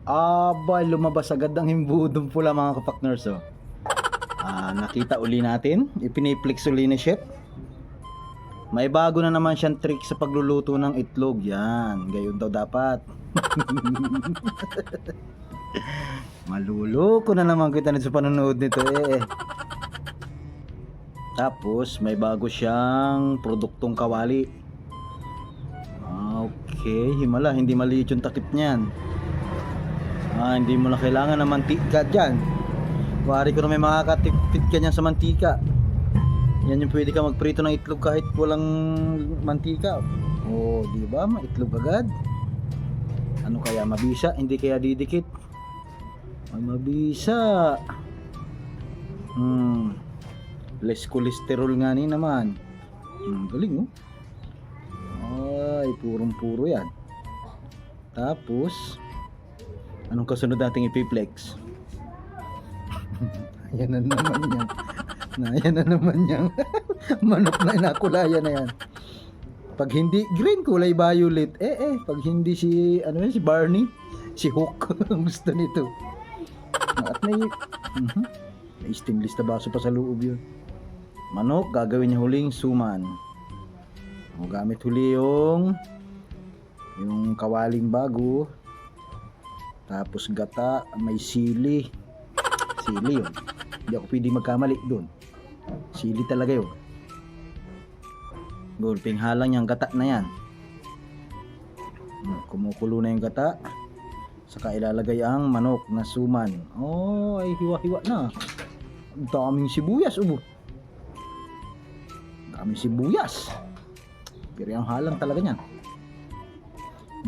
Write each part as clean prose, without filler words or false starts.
Aba, lumabas agad ang himbudong pula mga kapakners. Oh. Nakita uli natin. Ipiniplex uli ni Chef. May bago na naman siyang trick sa pagluluto ng itlog. Yan, gayon daw dapat. Maluloko na naman kita sa panonood nito eh. Tapos may bago siyang produktong kawali. Okay, himala, hindi maliit yung takip niyan. Hindi mo na kailangan ng mantika dyan. Kuwari ko na may makakatipid ka niyan sa mantika. Yan yung pwede ka magprito ng itlog kahit walang mantika. Oh, di ba? Maitlog agad. Ano kaya, mabisa? Hindi kaya didikit? Mabisa. Less cholesterol nga ni naman. Galing oh. Ay, purong-puro yan. Tapos anong kasunod nating ipiplex? Ayan na naman yan. Ayan na naman yan. Manok na inakulayan na yan. Pag hindi green, kulay violet. Pag hindi si si Barney, si Hook ang gusto nito. At may stainless na baso pa sa loob yun. Manok, gagawin niya huling suman. Gamit huli yung kawaling bago. Tapos gata, may sili. Sili yun. Hindi ako pwede magkamali doon. Sili talaga yun. Gulping halang yung gata na yan. Kumukulo na yung gata. Saka ilalagay ang manok na suman. Ay hiwa-hiwa na. Daming sibuyas. Daming sibuyas. Pero yung halang talaga niyan.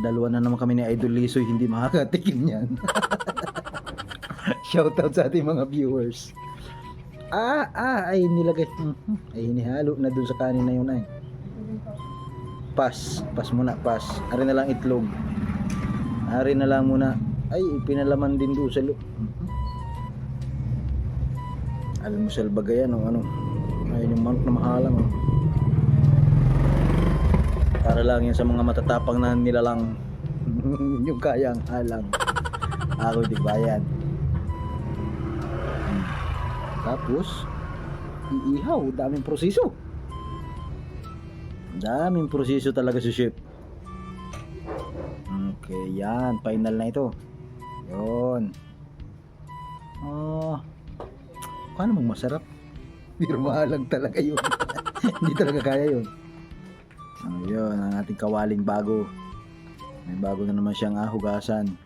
Dalawa na naman kami ni Idol Lisoy hindi makakatikim yan. Shoutout sa ating mga viewers. Ay nilagay. Ay hinihalo na dun sa kanin na yun ay. Pas muna. Ari na lang itlog. Ari na lang muna. Ay pinalaman din doon sa loob. Alam mo salbagayan o ano. Ayun yung manok na mahalang oh. Para lang yan sa mga matatapang na nilalang. Yung kayang halang. Ako di bayan. Tapos iihaw. Daming proseso. Daming proseso talaga si Chef. Okay, yan. Final na ito. Yun. Paano mong masarap? Pero mahalang talaga yun. Hindi talaga kaya yun. Yun ang ating kawaling bago. May bago na naman siyang hugasan.